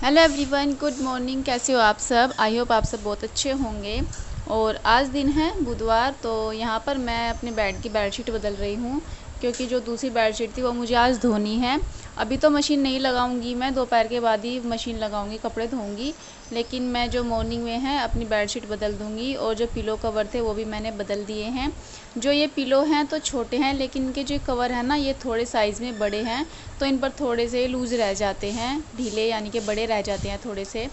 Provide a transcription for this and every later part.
Hello everyone, good morning. कैसे हो आप सब? आई होप आप सब बहुत अच्छे होंगे। और आज दिन है बुधवार, तो यहाँ पर मैं अपने बेड की बेडशीट बदल रही हूँ क्योंकि जो दूसरी बेडशीट थी वो मुझे आज धोनी है। अभी तो मशीन नहीं लगाऊंगी, मैं दोपहर के बाद ही मशीन लगाऊंगी, कपड़े धोऊंगी। लेकिन मैं जो मॉर्निंग में है अपनी बेडशीट बदल दूंगी। और जो पिलो कवर थे वो भी मैंने बदल दिए हैं। जो ये पिलो हैं तो छोटे हैं, लेकिन इनके जो कवर हैं ना ये थोड़े साइज़ में बड़े हैं, तो इन पर थोड़े से लूज़ रह जाते हैं, ढीले यानी कि बड़े रह जाते हैं थोड़े से।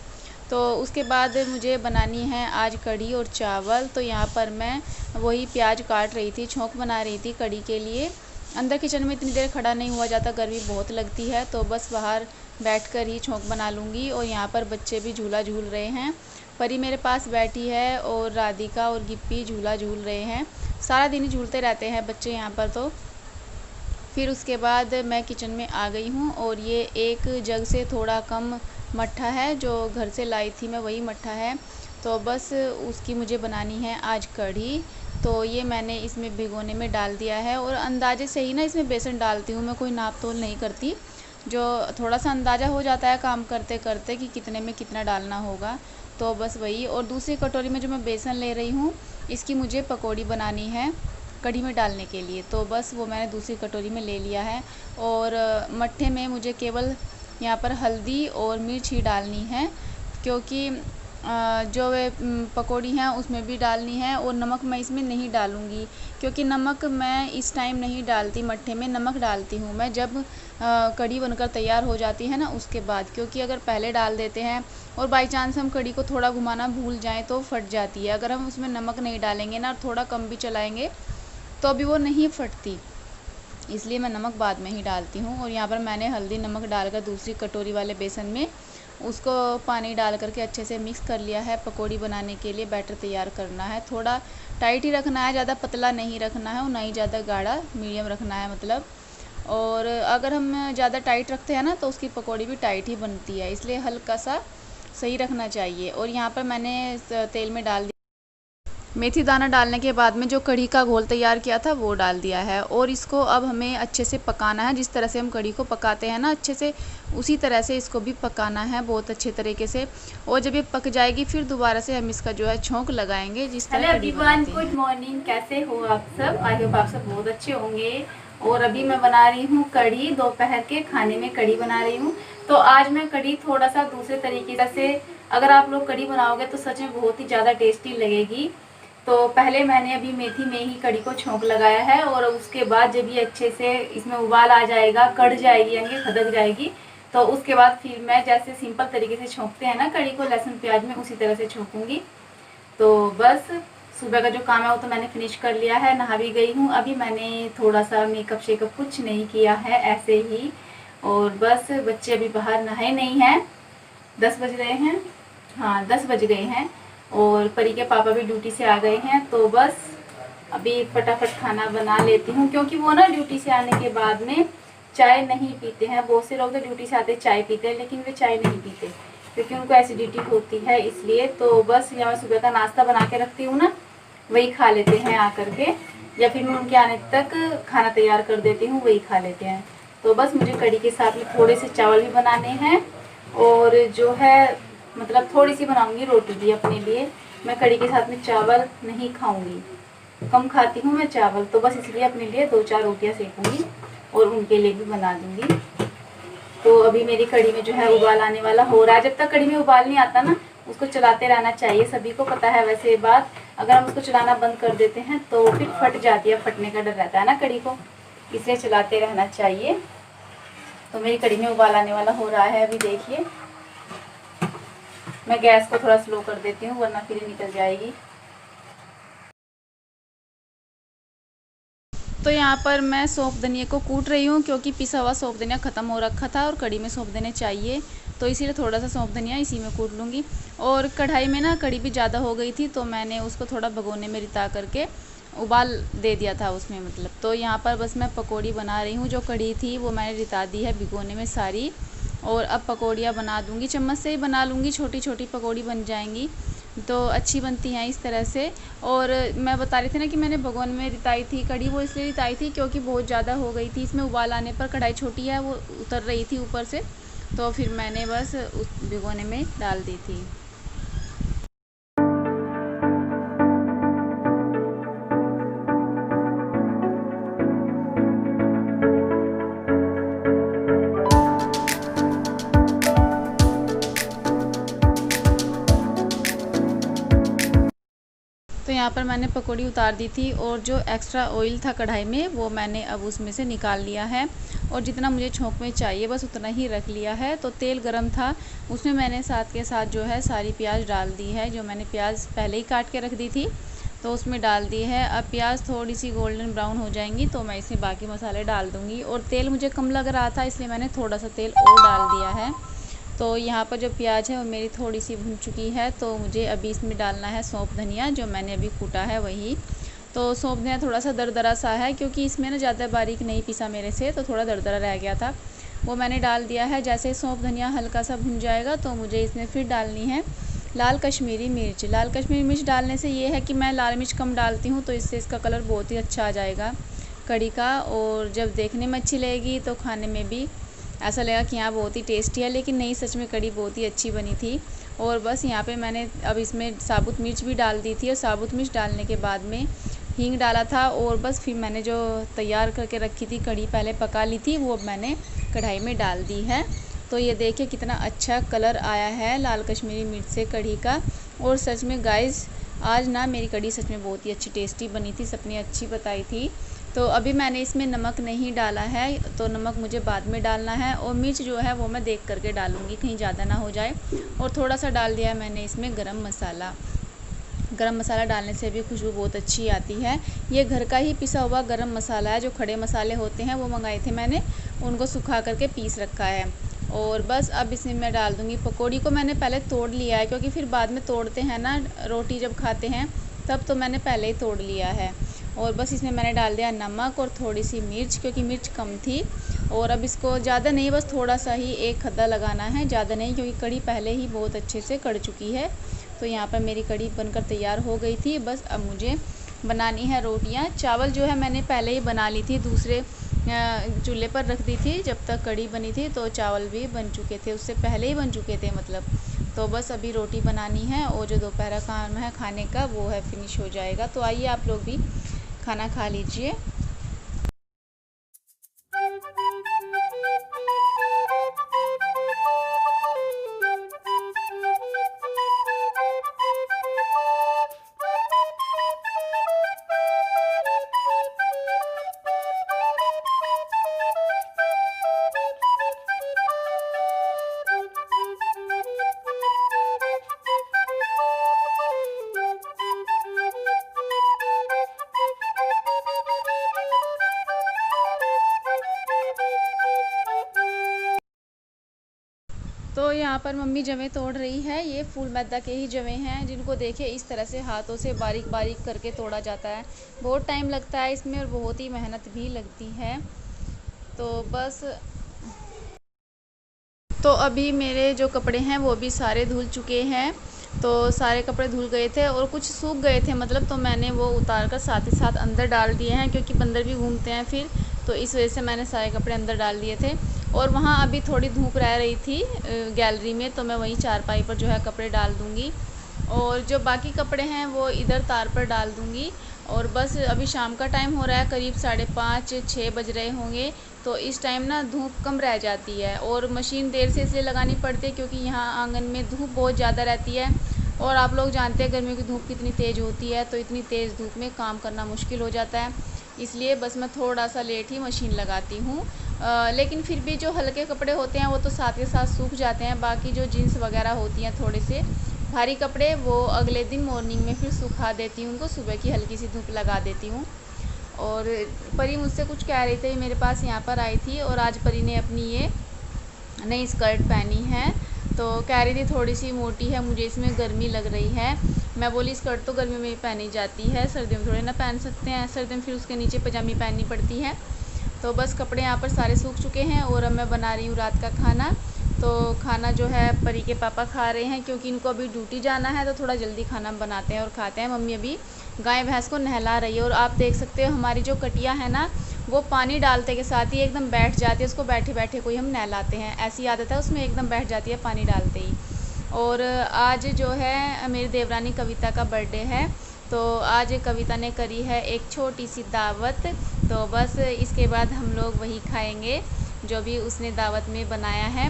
तो उसके बाद मुझे बनानी है आज कढ़ी और चावल। तो यहाँ पर मैं वही प्याज काट रही थी, छौंक बना रही थी कढ़ी के लिए। अंदर किचन में इतनी देर खड़ा नहीं हुआ जाता, गर्मी बहुत लगती है, तो बस बाहर बैठकर ही छौंक बना लूँगी। और यहाँ पर बच्चे भी झूला झूल रहे हैं। परी मेरे पास बैठी है और राधिका और गिप्पी झूला झूल रहे हैं। सारा दिन ही झूलते रहते हैं बच्चे यहाँ पर। तो फिर उसके बाद मैं किचन में आ गई हूँ और ये एक जग से थोड़ा कम मट्ठा है जो घर से लाई थी मैं, वही मट्ठा है। तो बस उसकी मुझे बनानी है आज कढ़ी। तो ये मैंने इसमें भिगोने में डाल दिया है और अंदाजे से ही ना इसमें बेसन डालती हूँ मैं, कोई नाप तोल नहीं करती। जो थोड़ा सा अंदाज़ा हो जाता है काम करते करते कि कितने में कितना डालना होगा, तो बस वही। और दूसरी कटोरी में जो मैं बेसन ले रही हूँ इसकी मुझे पकौड़ी बनानी है कढ़ी में डालने के लिए, तो बस वो मैंने दूसरी कटोरी में ले लिया है। और मट्ठे में मुझे केवल यहाँ पर हल्दी और मिर्च ही डालनी है, क्योंकि जो वे पकौड़ी हैं उसमें भी डालनी है। और नमक मैं इसमें नहीं डालूँगी, क्योंकि नमक मैं इस टाइम नहीं डालती मट्ठे में। नमक डालती हूँ मैं जब कढ़ी बनकर तैयार हो जाती है ना उसके बाद, क्योंकि अगर पहले डाल देते हैं और बाई चांस हम कढ़ी को थोड़ा घुमाना भूल जाएं तो फट जाती है। अगर हम उसमें नमक नहीं डालेंगे ना और थोड़ा कम भी चलाएंगे तो अभी वो नहीं फटती, इसलिए मैं नमक बाद में ही डालती हूँ। और यहाँ पर मैंने हल्दी नमक डालकर दूसरी कटोरी वाले बेसन में उसको पानी डाल करके अच्छे से मिक्स कर लिया है। पकौड़ी बनाने के लिए बैटर तैयार करना है, थोड़ा टाइट ही रखना है, ज़्यादा पतला नहीं रखना है और ना ही ज़्यादा गाढ़ा, मीडियम रखना है मतलब। और अगर हम ज़्यादा टाइट रखते हैं ना तो उसकी पकौड़ी भी टाइट ही बनती है, इसलिए हल्का सा सही रखना चाहिए। और यहाँ पर मैंने तेल में डाल मेथी दाना डालने के बाद में जो कढ़ी का घोल तैयार किया था वो डाल दिया है। और इसको अब हमें अच्छे से पकाना है, जिस तरह से हम कढ़ी को पकाते हैं ना अच्छे से, उसी तरह से इसको भी पकाना है बहुत अच्छे तरीके से। और जब ये पक जाएगी फिर दोबारा से हम इसका जो है छौंक लगाएंगे, जिस तरह कढ़ी बनाते हैं। गुड मॉर्निंग, कैसे हो आप सब? आई होप आप सब बहुत अच्छे होंगे। और अभी मैं बना रही हूँ कढ़ी, दोपहर के खाने में कढ़ी बना रही हूँ। तो आज मैं कढ़ी थोड़ा सा दूसरे तरीके से, अगर आप लोग कढ़ी बनाओगे तो सच में बहुत ही ज़्यादा टेस्टी लगेगी। तो पहले मैंने अभी मेथी में ही कढ़ी को छौंक लगाया है, और उसके बाद जब ये अच्छे से इसमें उबाल आ जाएगा, कढ़ जाएगी यानी खदक जाएगी, तो उसके बाद फिर मैं जैसे सिंपल तरीके से छौंकते हैं ना कढ़ी को लहसुन प्याज में, उसी तरह से छौंकूंगी। तो बस सुबह का जो काम है वो तो मैंने फिनिश कर लिया है, नहा भी गई हूँ। अभी मैंने थोड़ा सा मेकअप शेकअप कुछ नहीं किया है, ऐसे ही। और बस बच्चे अभी बाहर नहाए नहीं हैं, 10 बज रहे हैं, हाँ 10 बज गए हैं। और परी के पापा भी ड्यूटी से आ गए हैं, तो बस अभी फटाफट खाना बना लेती हूँ, क्योंकि वो ना ड्यूटी से आने के बाद में चाय नहीं पीते हैं। बहुत से लोग तो ड्यूटी से आते चाय पीते हैं, लेकिन वे चाय नहीं पीते क्योंकि उनको एसिडिटी होती है, इसलिए। तो बस यहाँ सुबह का नाश्ता बना के रखती हूँ ना, वही खा लेते हैं आकर के, या फिर मैं उनके आने तक खाना तैयार कर देती हूँ, वही खा लेते हैं। तो बस मुझे कढ़ी के साथ में थोड़े से चावल भी बनाने हैं, और जो है मतलब थोड़ी सी बनाऊंगी रोटी भी अपने लिए। मैं कढ़ी के साथ में चावल नहीं खाऊंगी, कम खाती हूँ मैं चावल, तो बस इसलिए अपने लिए 2-4 रोटियाँ सेकूंगी और उनके लिए भी बना दूंगी। तो अभी मेरी कढ़ी में जो है उबाल आने वाला हो रहा है। जब तक कढ़ी में उबाल नहीं आता ना, उसको चलाते रहना चाहिए, सभी को पता है वैसे ये बात। अगर हम उसको चलाना बंद कर देते हैं तो फिर फट जाती है, फटने का डर रहता है ना कढ़ी को, इसलिए चलाते रहना चाहिए। तो मेरी कढ़ी में उबाल आने वाला हो रहा है, अभी देखिए। मैं गैस को थोड़ा स्लो कर देती हूँ वरना फिर निकल जाएगी। तो यहाँ पर मैं सौंफ धनिया को कूट रही हूँ, क्योंकि पिसा हुआ सौंफ धनिया ख़त्म हो रखा था और कढ़ी में सौंफ धनिया चाहिए, तो इसीलिए थोड़ा सा सौंफ धनिया इसी में कूट लूँगी। और कढ़ाई में ना कढ़ी भी ज़्यादा हो गई थी, तो मैंने उसको थोड़ा भगोने में रिता करके उबाल दे दिया था उसमें मतलब। तो यहाँ पर बस मैं पकौड़ी बना रही हूँ, जो कढ़ी थी वो मैंने रिता दी है भिगोने में सारी। और अब पकौड़ियाँ बना दूँगी, चम्मच से ही बना लूँगी, छोटी छोटी पकौड़ी बन जाएंगी तो अच्छी बनती हैं इस तरह से। और मैं बता रही थी ना कि मैंने भगोन में रिताई थी कढ़ी, वो इसलिए रिताई थी क्योंकि बहुत ज़्यादा हो गई थी। इसमें उबाल आने पर कढ़ाई छोटी है, वो उतर रही थी ऊपर से, तो फिर मैंने बस उस भिगोने में डाल दी थी। तो यहाँ पर मैंने पकौड़ी उतार दी थी और जो एक्स्ट्रा ऑयल था कढ़ाई में वो मैंने अब उसमें से निकाल लिया है और जितना मुझे छोंक में चाहिए बस उतना ही रख लिया है। तो तेल गरम था, उसमें मैंने साथ के साथ जो है सारी प्याज डाल दी है, जो मैंने प्याज पहले ही काट के रख दी थी तो उसमें डाल दी है। अब प्याज थोड़ी सी गोल्डन ब्राउन हो जाएंगी तो मैं इसमें बाकी मसाले डाल दूँगी। और तेल मुझे कम लग रहा था इसलिए मैंने थोड़ा सा तेल और डाल दिया है। तो यहाँ पर जो प्याज है वो मेरी थोड़ी सी भुन चुकी है, तो मुझे अभी इसमें डालना है सौंफ धनिया, जो मैंने अभी कूटा है वही। तो सौंफ धनिया थोड़ा सा दरदरा सा है क्योंकि इसमें ना ज़्यादा बारीक नहीं पिसा मेरे से, तो थोड़ा दरदरा रह गया था, वो मैंने डाल दिया है। जैसे सौंफ धनिया हल्का सा भुन जाएगा तो मुझे इसमें फिर डालनी है लाल कश्मीरी मिर्च। लाल कश्मीरी मिर्च डालने से ये है कि मैं लाल मिर्च कम डालती हूँ, तो इससे इसका कलर बहुत ही अच्छा आ जाएगा कढ़ी का, और जब देखने में अच्छी लगेगी तो खाने में भी ऐसा लगा कि यहाँ बहुत ही टेस्टी है। लेकिन नहीं, सच में कढ़ी बहुत ही अच्छी बनी थी। और बस यहाँ पे मैंने अब इसमें साबुत मिर्च भी डाल दी थी, और साबुत मिर्च डालने के बाद में हींग डाला था, और बस फिर मैंने जो तैयार करके रखी थी कढ़ी पहले पका ली थी वो मैंने कढ़ाई में डाल दी है। तो ये देखिए कितना अच्छा कलर आया है लाल कश्मीरी मिर्च से कढ़ी का। और सच में गाइस आज ना मेरी कढ़ी सच में बहुत ही अच्छी टेस्टी बनी थी, सबने अच्छी बताई थी। तो अभी मैंने इसमें नमक नहीं डाला है, तो नमक मुझे बाद में डालना है, और मिर्च जो है वो मैं देख करके डालूँगी कहीं ज़्यादा ना हो जाए। और थोड़ा सा डाल दिया है मैंने इसमें गरम मसाला। गरम मसाला डालने से भी खुशबू बहुत अच्छी आती है। ये घर का ही पिसा हुआ गरम मसाला है, जो खड़े मसाले होते हैं वो मंगाए थे मैंने, उनको सुखा करके पीस रखा है। और बस अब इसमें मैं डाल दूँगी पकौड़ी को। मैंने पहले तोड़ लिया है क्योंकि फिर बाद में तोड़ते हैं ना रोटी जब खाते हैं तब, तो मैंने पहले ही तोड़ लिया है। और बस इसमें मैंने डाल दिया नमक और थोड़ी सी मिर्च, क्योंकि मिर्च कम थी। और अब इसको ज़्यादा नहीं, बस थोड़ा सा ही एक खद्दा लगाना है, ज़्यादा नहीं, क्योंकि कढ़ी पहले ही बहुत अच्छे से कढ़ चुकी है। तो यहाँ पर मेरी कढ़ी बनकर तैयार हो गई थी। बस अब मुझे बनानी है रोटियाँ। चावल जो है मैंने पहले ही बना ली थी, दूसरे चूल्हे पर रख दी थी जब तक कढ़ी बनी थी, तो चावल भी बन चुके थे, उससे पहले ही बन चुके थे मतलब। तो बस अभी रोटी बनानी है, और जो दोपहर का काम है खाने का वो है फिनिश हो जाएगा। तो आइए आप लोग भी खाना खा लीजिए। तो यहाँ पर मम्मी जवें तोड़ रही है। ये फूल मैदा के ही जवें हैं, जिनको देखिए इस तरह से हाथों से बारीक बारीक करके तोड़ा जाता है। बहुत टाइम लगता है इसमें और बहुत ही मेहनत भी लगती है। तो बस, तो अभी मेरे जो कपड़े हैं वो भी सारे धुल चुके हैं। तो सारे कपड़े धुल गए थे और कुछ सूख गए थे मतलब, तो मैंने वो उतार कर साथ ही साथ अंदर डाल दिए हैं, क्योंकि बंदर भी घूमते हैं फिर, तो इस वजह से मैंने सारे कपड़े अंदर डाल दिए थे। और वहाँ अभी थोड़ी धूप रह रही थी गैलरी में, तो मैं वहीं चारपाई पर जो है कपड़े डाल दूँगी, और जो बाकी कपड़े हैं वो इधर तार पर डाल दूँगी। और बस अभी शाम का टाइम हो रहा है, करीब 5:30-6 बज रहे होंगे। तो इस टाइम ना धूप कम रह जाती है, और मशीन देर से इसलिए लगानी पड़ती है क्योंकि यहाँ आंगन में धूप बहुत ज़्यादा रहती है। और आप लोग जानते हैं गर्मियों की धूप कितनी तेज़ होती है, तो इतनी तेज़ धूप में काम करना मुश्किल हो जाता है। इसलिए बस मैं थोड़ा सा लेट ही मशीन लगाती हूँ। लेकिन फिर भी जो हल्के कपड़े होते हैं वो तो साथ के साथ सूख जाते हैं। बाकी जो जीन्स वगैरह होती हैं थोड़े से भारी कपड़े, वो अगले दिन मॉर्निंग में फिर सुखा देती हूँ, उनको सुबह की हल्की सी धूप लगा देती हूँ। और परी मुझसे कुछ कह रही थी, मेरे पास यहाँ पर आई थी, और आज परी ने अपनी ये नई स्कर्ट पहनी है, तो कह रही थी थोड़ी सी मोटी है, मुझे इसमें गर्मी लग रही है। मैं बोली स्कर्ट तो गर्मी में ही पहनी जाती है, सर्दियों में थोड़े ना पहन सकते हैं, सर्दियों में फिर उसके नीचे पजामी पहननी पड़ती है। तो बस कपड़े यहाँ पर सारे सूख चुके हैं, और अब मैं बना रही हूँ रात का खाना। तो खाना जो है परी के पापा खा रहे हैं, क्योंकि इनको अभी ड्यूटी जाना है तो थोड़ा जल्दी खाना बनाते हैं और खाते हैं। मम्मी अभी गाय भैंस को नहला रही है। और आप देख सकते हो हमारी जो कटिया है ना, वो पानी डालते के साथ ही एकदम बैठ जाती है। उसको बैठे बैठे कोई हम नहलाते हैं, ऐसी आदत है उसमें, एकदम बैठ जाती है पानी डालते ही। और आज जो है मेरी देवरानी कविता का बर्थडे है, तो आज कविता ने करी है एक छोटी सी दावत। तो बस इसके बाद हम लोग वही खाएंगे जो भी उसने दावत में बनाया है।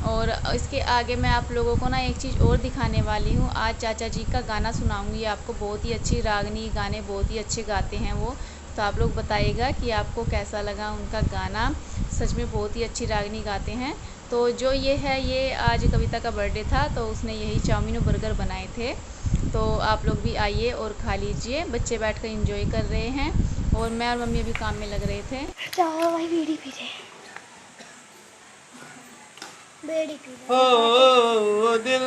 और इसके आगे मैं आप लोगों को ना एक चीज़ और दिखाने वाली हूँ। आज चाचा जी का गाना सुनाऊंगी आपको, बहुत ही अच्छी रागनी गाने बहुत ही अच्छे गाते हैं वो। तो आप लोग बताइएगा कि आपको कैसा लगा उनका गाना। सच में बहुत ही अच्छी रागनी गाते हैं। तो जो ये है, ये आज कविता का बर्थडे था, तो उसने यही चाउमीन और बर्गर बनाए थे। तो आप लोग भी आइए और खा लीजिए। बच्चे बैठकर एंजॉय कर रहे हैं और मैं और मम्मी अभी काम में लग रहे थे। चलो भाई बीड़ी पी रहे, बीड़ी पी रहे। ओ दिल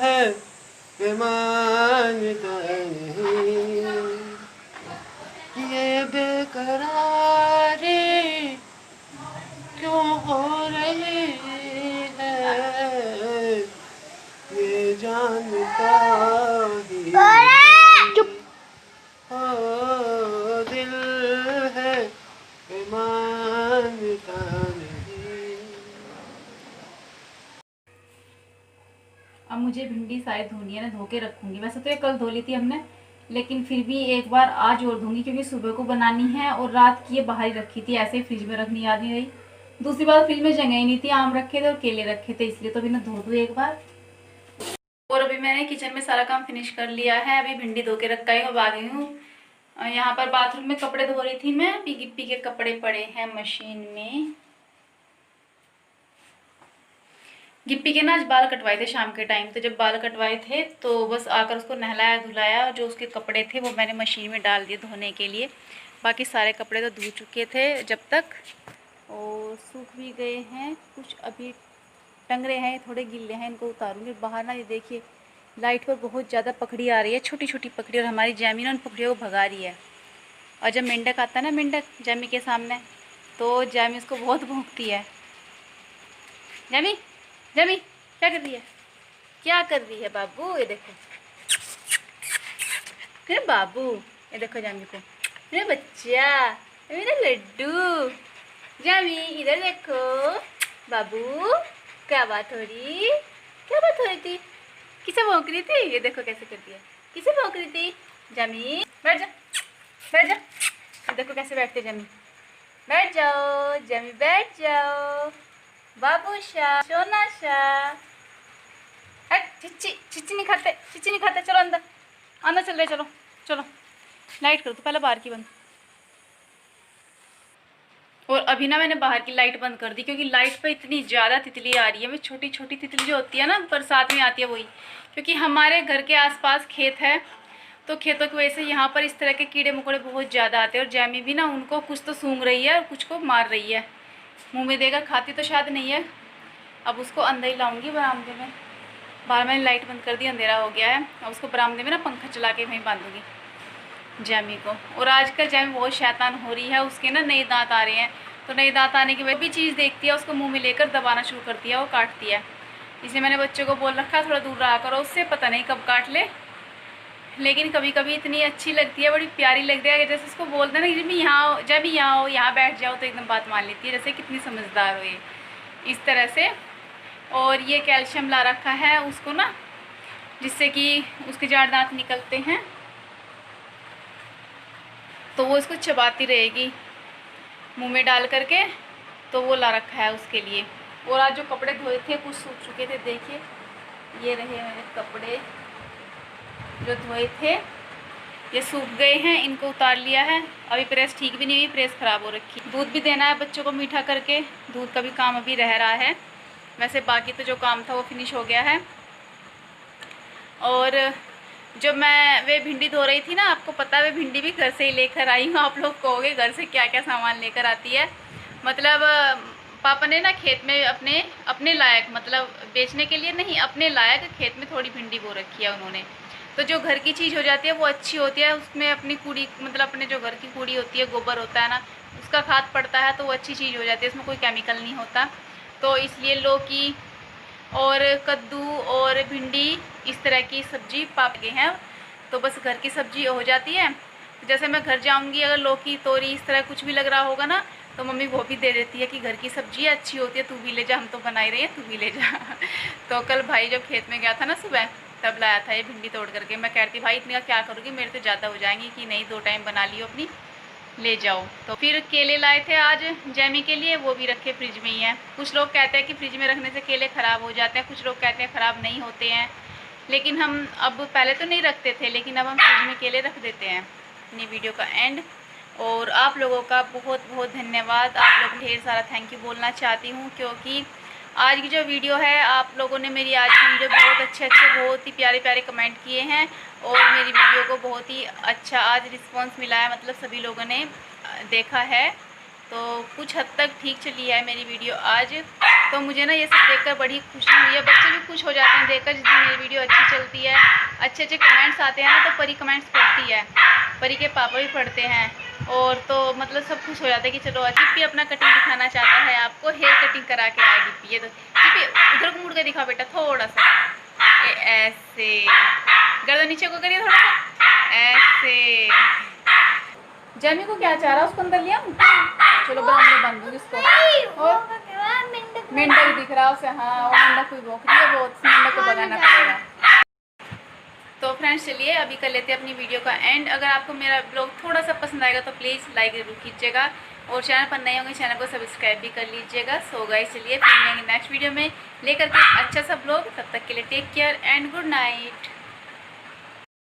है कि मानता नहीं, ये बेकरारी क्यों हो रही है, ये जानता ही चुप। ओ दिल है कि मानता नहीं। अब मुझे भिंडी शायद धोनी है ना, धो के रखूंगी। वैसे तो ये कल धो ली थी हमने, लेकिन फिर भी एक बार आज और धोंगी, क्योंकि सुबह को बनानी है। और रात की ये बाहर ही रखी थी, ऐसे ही फ्रिज में रखनी याद नहीं रही। दूसरी बार फ्रिज में जगह ही नहीं थी, आम रखे थे और केले रखे थे, इसलिए तो अभी मैं धो दूँ एक बार। और अभी मैंने किचन में सारा काम फिनिश कर लिया है। अभी भिंडी धो के रखा है और आ गई हूँ यहाँ पर बाथरूम में। कपड़े धो रही थी मैं, गिप्पी के कपड़े पड़े हैं मशीन में। गिप्पी के ना आज बाल कटवाए थे शाम के टाइम, तो जब बाल कटवाए थे तो बस आकर उसको नहलाया धुलाया। जो उसके कपड़े थे वो मैंने मशीन में डाल दिए धोने के लिए। बाकी सारे कपड़े तो धो चुके थे जब तक, और सूख भी गए हैं। कुछ अभी टंग रहे हैं, थोड़े गिल्ले हैं, इनको उतारूंगी बाहर ना। ये देखिए लाइट पर बहुत ज़्यादा पकड़ी आ रही है, छोटी छोटी पकड़ी, और हमारी जैमी ना उन पकड़ियों को भगा रही है। और जब मेंढक आता है ना, मेंढक जैमी के सामने, तो जैमी उसको बहुत भौंकती है। जैमी जमी क्या कर रही है, क्या कर रही है बाबू? ये देखो मेरे बाबू, ये देखो जामी को, मेरा बच्चा, मेरा लड्डू। जामी इधर देखो बाबू, क्या बात हो रही, क्या बात हो रही थी, किसे भौंक रही थी? ये देखो कैसे कर दिया, किसे भौंक रही थी? जामी बैठ जा, बैठ जा। ये देखो कैसे बैठते जामी, बैठ जाओ जामी, बैठ जाओ बाबू शाह, सोना शाह। चिच्ची चिच्ची नहीं खाते, चिच्ची नहीं खाते। चलो अंदर, अंदर चल रहे, चलो चलो। लाइट करो तो पहले बाहर की बंद। और अभी ना मैंने बाहर की लाइट बंद कर दी, क्योंकि लाइट पे इतनी ज़्यादा तितली आ रही है। मैं छोटी छोटी तितली जो होती है ना बरसात में आती है वही, क्योंकि हमारे घर के आसपास खेत है, तो खेतों की वजह से यहाँ पर इस तरह के कीड़े मकोड़े बहुत ज़्यादा आते हैं। और जैमी भी ना उनको कुछ तो सूंघ रही है और कुछ को मार रही है, मुंह में देकर खाती तो शायद नहीं है। अब उसको अंदर ही लाऊंगी बरामदे में। बाहर मैंने लाइट बंद कर दी, अंधेरा हो गया है। अब उसको बरामदे में ना पंखा चला के वहीं बांधूंगी जैमी को। और आजकल जैमी बहुत शैतान हो रही है, उसके ना नए दांत आ रहे हैं, तो नए दांत आने की वजह भी चीज़ देखती है उसको मुँह में लेकर दबाना शुरू करती है, वो काटती है। इसलिए मैंने बच्चों को बोल रखा थोड़ा दूर रहा करो उससे, पता नहीं कब काट ले। लेकिन कभी कभी इतनी अच्छी लगती है, बड़ी प्यारी लगती है। जैसे उसको बोलते हैं ना जब यहाँ आओ यहाँ बैठ जाओ, तो एकदम बात मान लेती है, जैसे कितनी समझदार हो ये, इस तरह से। और ये कैल्शियम ला रखा है उसको ना, जिससे कि उसके जाड़ दांत निकलते हैं, तो वो इसको चबाती रहेगी मुंह में डाल करके, तो वो ला रखा है उसके लिए। और आज जो कपड़े धोए थे कुछ सूख चुके थे, देखिए ये रहे मेरे कपड़े जो धोए थे, ये सूख गए हैं, इनको उतार लिया है। अभी प्रेस ठीक भी नहीं हुई, प्रेस ख़राब हो रखी। दूध भी देना है बच्चों को मीठा करके, दूध का भी काम अभी रह रहा है। वैसे बाकी तो जो काम था वो फिनिश हो गया है। और जो मैं वे भिंडी धो रही थी ना, आपको पता है वे भिंडी भी घर से ही लेकर आई हूँ। आप लोग कहोगे घर से क्या क्या सामान लेकर आती है। मतलब पापा ने ना खेत में अपने लायक, मतलब बेचने के लिए नहीं, अपने लायक खेत में थोड़ी भिंडी बो रखी है उन्होंने। तो जो घर की चीज़ हो जाती है वो अच्छी होती है, उसमें अपनी कूड़ी, मतलब अपने जो घर की कूड़ी होती है, गोबर होता है ना, उसका खाद पड़ता है, तो वो अच्छी चीज़ हो जाती है, उसमें कोई केमिकल नहीं होता। तो इसलिए लौकी और कद्दू और भिंडी इस तरह की सब्जी पाप गए हैं। तो बस घर की सब्जी हो जाती है। जैसे मैं घर जाऊंगी, अगर लौकी तोरी इस तरह कुछ भी लग रहा होगा ना, तो मम्मी वो भी दे देती है कि घर की सब्जी अच्छी होती है, तू भी ले जा, हम तो बना ही रही है, तू भी ले जा। तो कल भाई जब खेत में गया था ना सुबह, तब लाया था ये भिंडी तोड़ करके। मैं कहती भाई इतनी का क्या करूँगी, मेरे तो ज़्यादा हो जाएंगी। कि नहीं 2 टाइम बना लियो अपनी, ले जाओ। तो फिर केले लाए थे आज जैमी के लिए, वो भी रखे फ्रिज में ही हैं। कुछ लोग कहते हैं कि फ्रिज में रखने से केले ख़राब हो जाते हैं, कुछ लोग कहते हैं ख़राब नहीं होते हैं। लेकिन हम अब, पहले तो नहीं रखते थे, लेकिन अब हम फ्रिज में केले रख देते हैं। अपनी वीडियो का एंड। और आप लोगों का बहुत बहुत धन्यवाद, आप लोगों को ढेर सारा थैंक यू बोलना चाहती हूँ, क्योंकि आज की जो वीडियो है, आप लोगों ने मेरी आज की वीडियो बहुत अच्छे बहुत ही प्यारे प्यारे कमेंट किए हैं और मेरी वीडियो को बहुत ही अच्छा आज रिस्पांस मिला है। मतलब सभी लोगों ने देखा है, तो कुछ हद तक ठीक चली है मेरी वीडियो आज। तो मुझे ना ये सब देखकर बड़ी खुशी हुई है। बच्चे भी खुश हो जाते हैं देखकर, जिसमें मेरी वीडियो अच्छी चलती है, अच्छे अच्छे कमेंट्स आते हैं ना, तो परी कमेंट्स पढ़ती है, परी के पापा भी पढ़ते हैं। और तो मतलब सब खुश हो जाते हैं कि चलो गिप्पी अपना कटिंग दिखाना चाहता है आपको, हेयर कटिंग करा के आए गिप्पी। ये तो गिप्पी उधर को मुड़ के दिखा बेटा थोड़ा सा, ये ऐसे, गर्दन नीचे को करिए थोड़ा सा, ऐसे। जैमी को क्या चाह रहा है, उसको अंदर लिया। चलो बरामदे बंद दूंगी इसको। और मेंढक दिख रहा है उसे, हाँ वो मेंढक कोई भौंक रही है, वो मेंढक को भगाना पड़ेगा। तो फ्रेंड्स चलिए अभी कर लेते हैं अपनी वीडियो का एंड। अगर आपको मेरा ब्लॉग थोड़ा सा पसंद आएगा तो प्लीज़ लाइक जरूर कीजिएगा, और चैनल पर नए होंगे चैनल को सब्सक्राइब भी कर लीजिएगा। सो गाइस चलिए फिर मिलेंगे नेक्स्ट वीडियो में लेकर के अच्छा सा ब्लॉग। तब तक के लिए take care and good night.